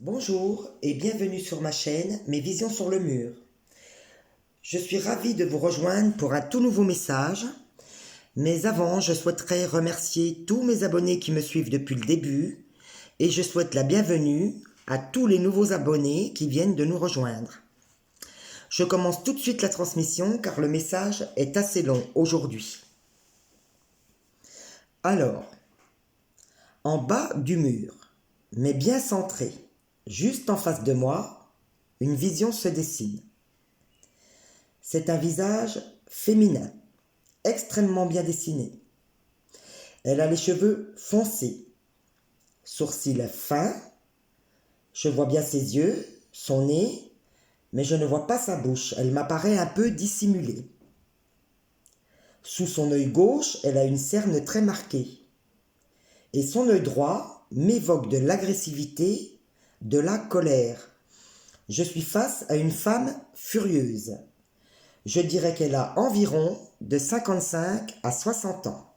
Bonjour et bienvenue sur ma chaîne Mes Visions sur le mur. Je suis ravie de vous rejoindre pour un tout nouveau message, mais avant je souhaiterais remercier tous mes abonnés qui me suivent depuis le début et je souhaite la bienvenue à tous les nouveaux abonnés qui viennent de nous rejoindre. Je commence tout de suite la transmission car le message est assez long aujourd'hui. Alors, en bas du mur, mais bien centré, juste en face de moi, une vision se dessine. C'est un visage féminin, extrêmement bien dessiné. Elle a les cheveux foncés, sourcils fins, je vois bien ses yeux, son nez, mais je ne vois pas sa bouche, elle m'apparaît un peu dissimulée. Sous son œil gauche, elle a une cerne très marquée. Et son œil droit m'évoque de l'agressivité, de la colère. Je suis face à une femme furieuse. Je dirais qu'elle a environ de 55 à 60 ans.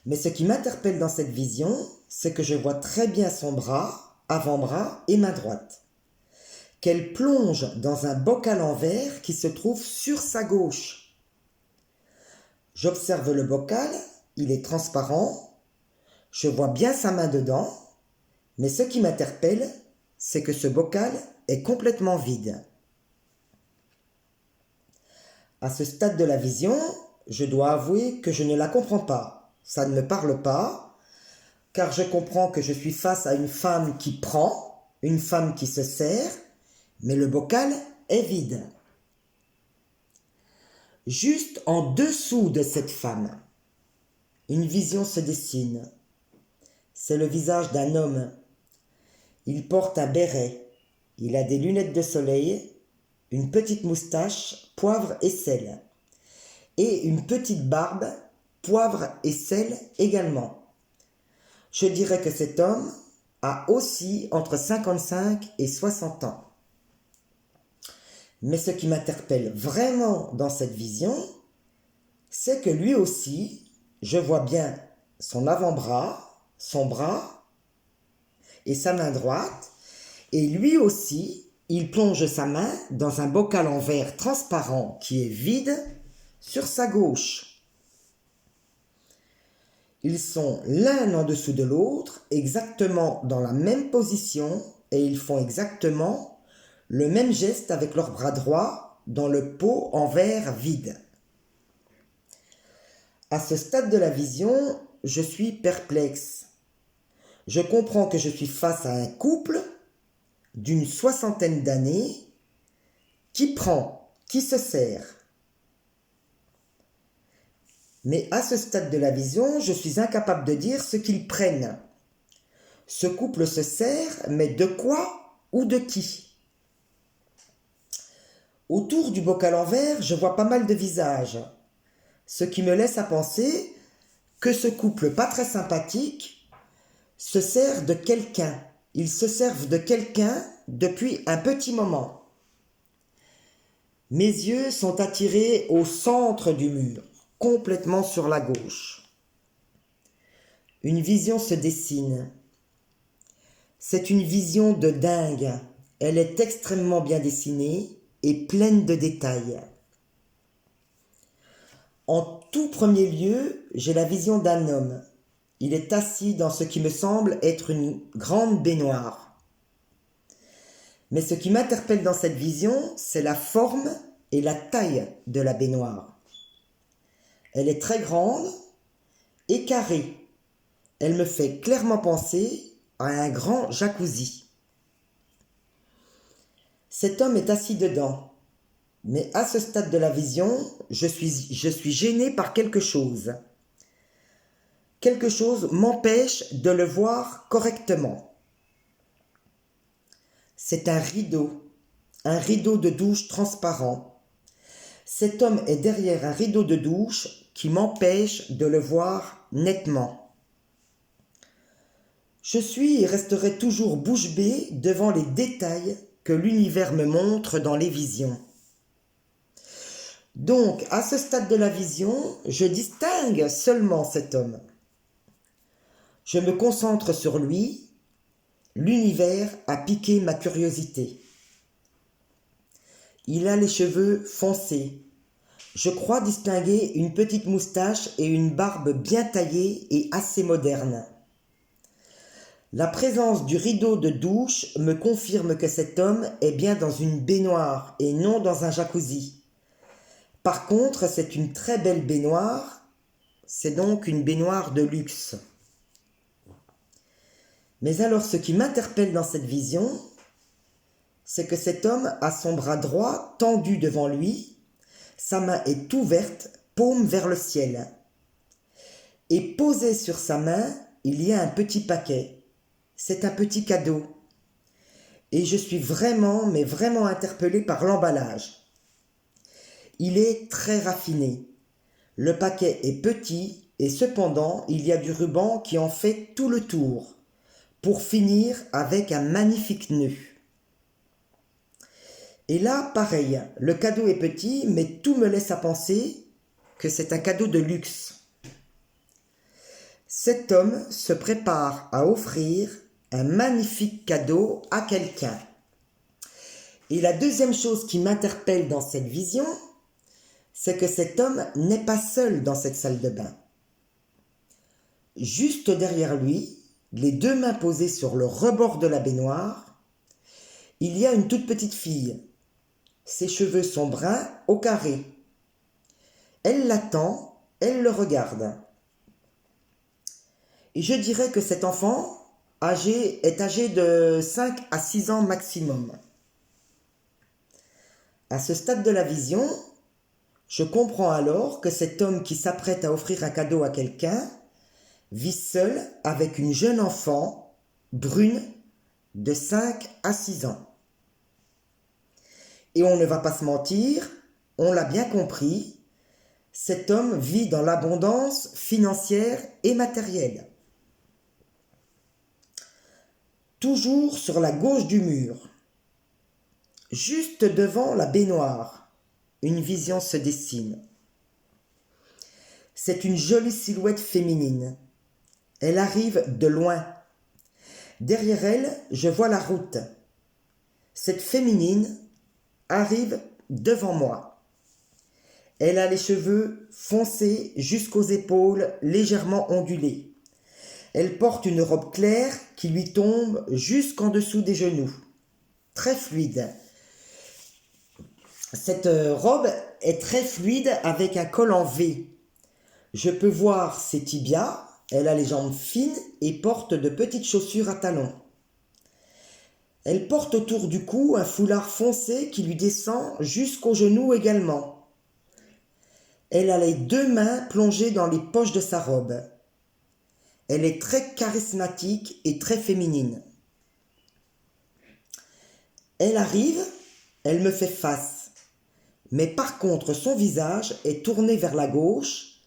Mais ce qui m'interpelle dans cette vision, c'est que je vois très bien son bras, avant-bras et main droite, qu'elle plonge dans un bocal en verre qui se trouve sur sa gauche. J'observe le bocal, il est transparent, je vois bien sa main dedans, mais ce qui m'interpelle, c'est que ce bocal est complètement vide. À ce stade de la vision, je dois avouer que je ne la comprends pas. Ça ne me parle pas, car je comprends que je suis face à une femme qui prend, une femme qui se sert, mais le bocal est vide. Juste en dessous de cette femme, une vision se dessine. C'est le visage d'un homme. Il porte un béret, il a des lunettes de soleil, une petite moustache, poivre et sel, et une petite barbe, poivre et sel également. Je dirais que cet homme a aussi entre 55 et 60 ans. Mais ce qui m'interpelle vraiment dans cette vision, c'est que lui aussi, je vois bien son avant-bras, son bras et sa main droite, et lui aussi, il plonge sa main dans un bocal en verre transparent qui est vide sur sa gauche. Ils sont l'un en dessous de l'autre, exactement dans la même position, et ils font exactement le même geste avec leur bras droit dans le pot en verre vide. À ce stade de la vision, je suis perplexe. Je comprends que je suis face à un couple d'une soixantaine d'années qui prend, qui se sert. Mais à ce stade de la vision, je suis incapable de dire ce qu'ils prennent. Ce couple se sert, mais de quoi ou de qui? Autour du bocal en verre, je vois pas mal de visages, ce qui me laisse à penser que ce couple pas très sympathique se sert de quelqu'un. Ils se servent de quelqu'un depuis un petit moment. Mes yeux sont attirés au centre du mur, complètement sur la gauche. Une vision se dessine. C'est une vision de dingue. Elle est extrêmement bien dessinée et pleine de détails. En tout premier lieu, j'ai la vision d'un homme. Il est assis dans ce qui me semble être une grande baignoire. Mais ce qui m'interpelle dans cette vision, c'est la forme et la taille de la baignoire. Elle est très grande et carrée. Elle me fait clairement penser à un grand jacuzzi. Cet homme est assis dedans. Mais à ce stade de la vision, je suis gêné par quelque chose. Quelque chose m'empêche de le voir correctement. C'est un rideau de douche transparent. Cet homme est derrière un rideau de douche qui m'empêche de le voir nettement. Je suis et resterai toujours bouche bée devant les détails que l'univers me montre dans les visions. Donc, à ce stade de la vision, je distingue seulement cet homme. Je me concentre sur lui l'univers a piqué ma curiosité. Il a les cheveux foncés. Je crois distinguer une petite moustache et une barbe bien taillée et assez moderne. La présence du rideau de douche me confirme que cet homme est bien dans une baignoire et non dans un jacuzzi. Par contre, c'est une très belle baignoire, c'est donc une baignoire de luxe. Mais alors ce qui m'interpelle dans cette vision, c'est que cet homme a son bras droit tendu devant lui, sa main est ouverte, paume vers le ciel. Et posé sur sa main, il y a un petit paquet. C'est un petit cadeau. Et je suis vraiment, mais vraiment interpellé par l'emballage. Il est très raffiné. Le paquet est petit et cependant il y a du ruban qui en fait tout le tour, pour finir avec un magnifique nœud. Et là, pareil, le cadeau est petit, mais tout me laisse à penser que c'est un cadeau de luxe. Cet homme se prépare à offrir un magnifique cadeau à quelqu'un. Et la deuxième chose qui m'interpelle dans cette vision, c'est que cet homme n'est pas seul dans cette salle de bain. Juste derrière lui, les deux mains posées sur le rebord de la baignoire, il y a une toute petite fille. Ses cheveux sont bruns au carré. Elle l'attend, elle le regarde. Et je dirais que cet enfant est âgé de 5 à 6 ans maximum. À ce stade de la vision, je comprends alors que cet homme qui s'apprête à offrir un cadeau à quelqu'un vit seul avec une jeune enfant brune de 5 à 6 ans. Et on ne va pas se mentir, on l'a bien compris, cet homme vit dans l'abondance financière et matérielle. Toujours sur la gauche du mur, juste devant la baignoire, une vision se dessine. C'est une jolie silhouette féminine. Elle arrive de loin. Derrière elle, je vois la route. Cette féminine arrive devant moi. Elle a les cheveux foncés jusqu'aux épaules, légèrement ondulés. Elle porte une robe claire qui lui tombe jusqu'en dessous des genoux. Très fluide. Cette robe est très fluide avec un col en V. Je peux voir ses tibias, elle a les jambes fines et porte de petites chaussures à talons. Elle porte autour du cou un foulard foncé qui lui descend jusqu'aux genoux également. Elle a les deux mains plongées dans les poches de sa robe. Elle est très charismatique et très féminine. Elle arrive, elle me fait face. Mais par contre, son visage est tourné vers la gauche.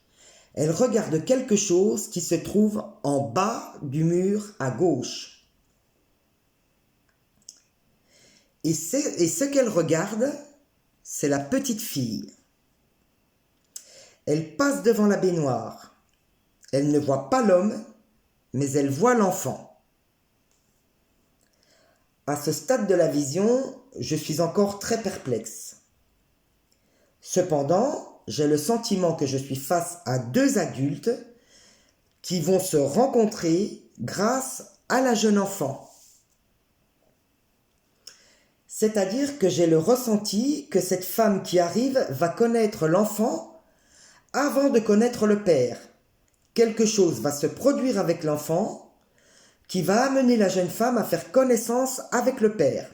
Elle regarde quelque chose qui se trouve en bas du mur à gauche. Et ce qu'elle regarde, c'est la petite fille. Elle passe devant la baignoire. Elle ne voit pas l'homme, mais elle voit l'enfant. À ce stade de la vision, je suis encore très perplexe. Cependant, j'ai le sentiment que je suis face à deux adultes qui vont se rencontrer grâce à la jeune enfant. C'est-à-dire que j'ai le ressenti que cette femme qui arrive va connaître l'enfant avant de connaître le père. Quelque chose va se produire avec l'enfant qui va amener la jeune femme à faire connaissance avec le père.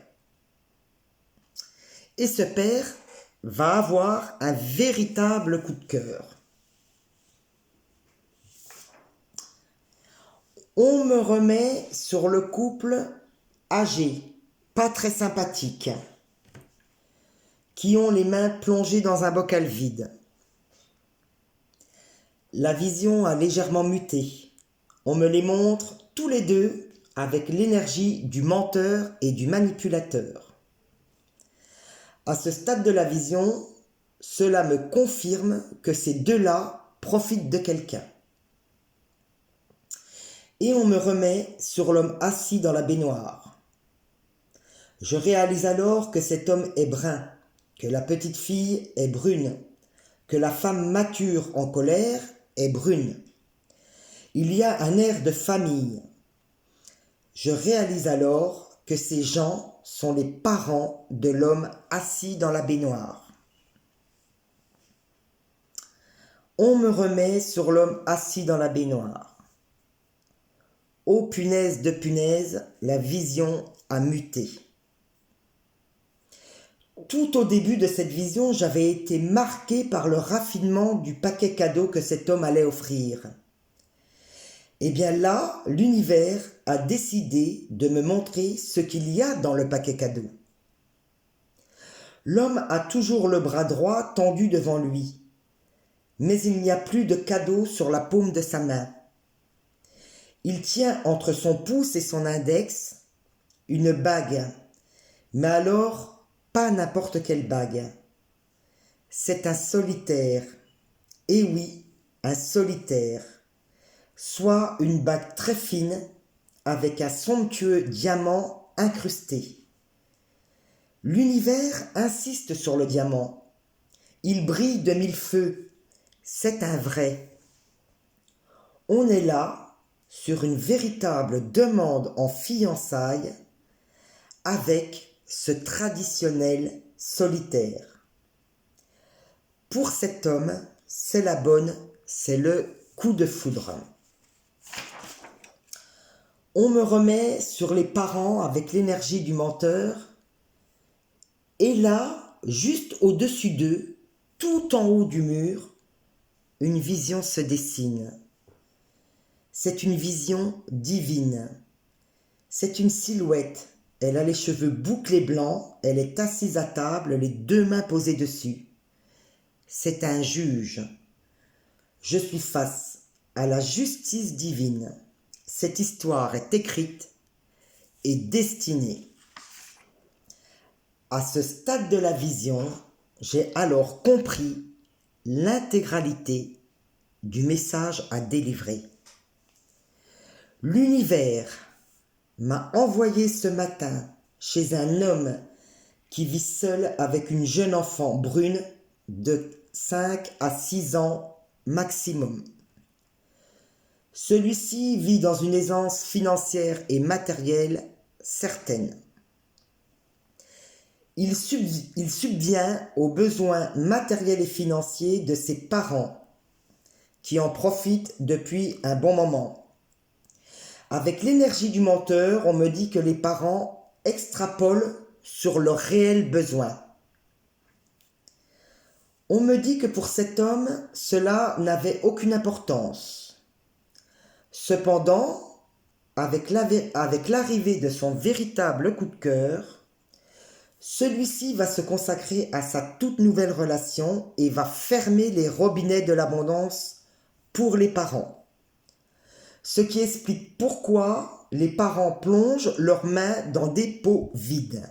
Et ce père va avoir un véritable coup de cœur. On me remet sur le couple âgé, pas très sympathique, qui ont les mains plongées dans un bocal vide. La vision a légèrement muté. On me les montre tous les deux avec l'énergie du menteur et du manipulateur. À ce stade de la vision, cela me confirme que ces deux-là profitent de quelqu'un. et on me remet sur l'homme assis dans la baignoire. Je réalise alors que cet homme est brun, que la petite fille est brune, que la femme mature en colère est brune. Il y a un air de famille. Je réalise alors que ces gens sont les parents de l'homme assis dans la baignoire. On me remet sur l'homme assis dans la baignoire. Ô punaise de punaise, la vision a muté. Tout au début de cette vision, j'avais été marqué par le raffinement du paquet cadeau que cet homme allait offrir. Et bien là, l'univers a décidé de me montrer ce qu'il y a dans le paquet cadeau. L'homme a toujours le bras droit tendu devant lui, mais il n'y a plus de cadeau sur la paume de sa main. Il tient entre son pouce et son index une bague, mais alors pas n'importe quelle bague. C'est un solitaire, et oui, un solitaire, soit une bague très fine avec un somptueux diamant incrusté. L'univers insiste sur le diamant. Il brille de mille feux. C'est un vrai. On est là sur une véritable demande en fiançailles avec ce traditionnel solitaire. Pour cet homme, c'est la bonne, c'est le coup de foudre. On me remet sur les parents avec l'énergie du menteur, et là, juste au-dessus d'eux, tout en haut du mur, une vision se dessine. C'est une vision divine. C'est une silhouette. Elle a les cheveux bouclés blancs, elle est assise à table, les deux mains posées dessus. C'est un juge. Je suis face à la justice divine. Cette histoire est écrite et destinée. À ce stade de la vision, j'ai alors compris l'intégralité du message à délivrer. L'univers m'a envoyé ce matin chez un homme qui vit seul avec une jeune enfant brune de 5 à 6 ans maximum. Celui-ci vit dans une aisance financière et matérielle certaine. Il subvient aux besoins matériels et financiers de ses parents, qui en profitent depuis un bon moment. Avec l'énergie du menteur, on me dit que les parents extrapolent sur leurs réels besoins. On me dit que pour cet homme, cela n'avait aucune importance. Cependant, avec l'arrivée de son véritable coup de cœur, celui-ci va se consacrer à sa toute nouvelle relation et va fermer les robinets de l'abondance pour les parents. Ce qui explique pourquoi les parents plongent leurs mains dans des pots vides.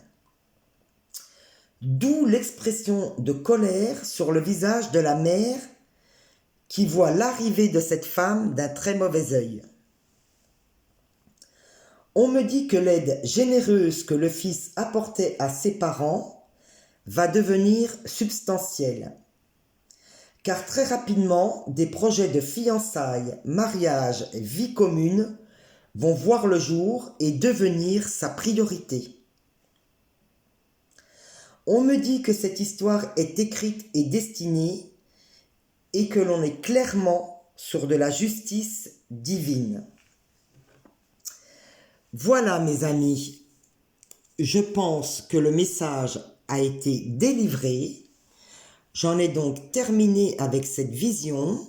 D'où l'expression de colère sur le visage de la mère qui voit l'arrivée de cette femme d'un très mauvais œil. On me dit que l'aide généreuse que le fils apportait à ses parents va devenir substantielle. Car très rapidement, des projets de fiançailles, mariage, vie commune vont voir le jour et devenir sa priorité. On me dit que cette histoire est écrite et destinée et que l'on est clairement sur de la justice divine. Voilà mes amis, je pense que le message a été délivré. J'en ai donc terminé avec cette vision.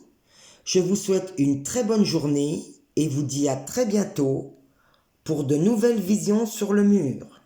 Je vous souhaite une très bonne journée et vous dis à très bientôt pour de nouvelles visions sur le mur.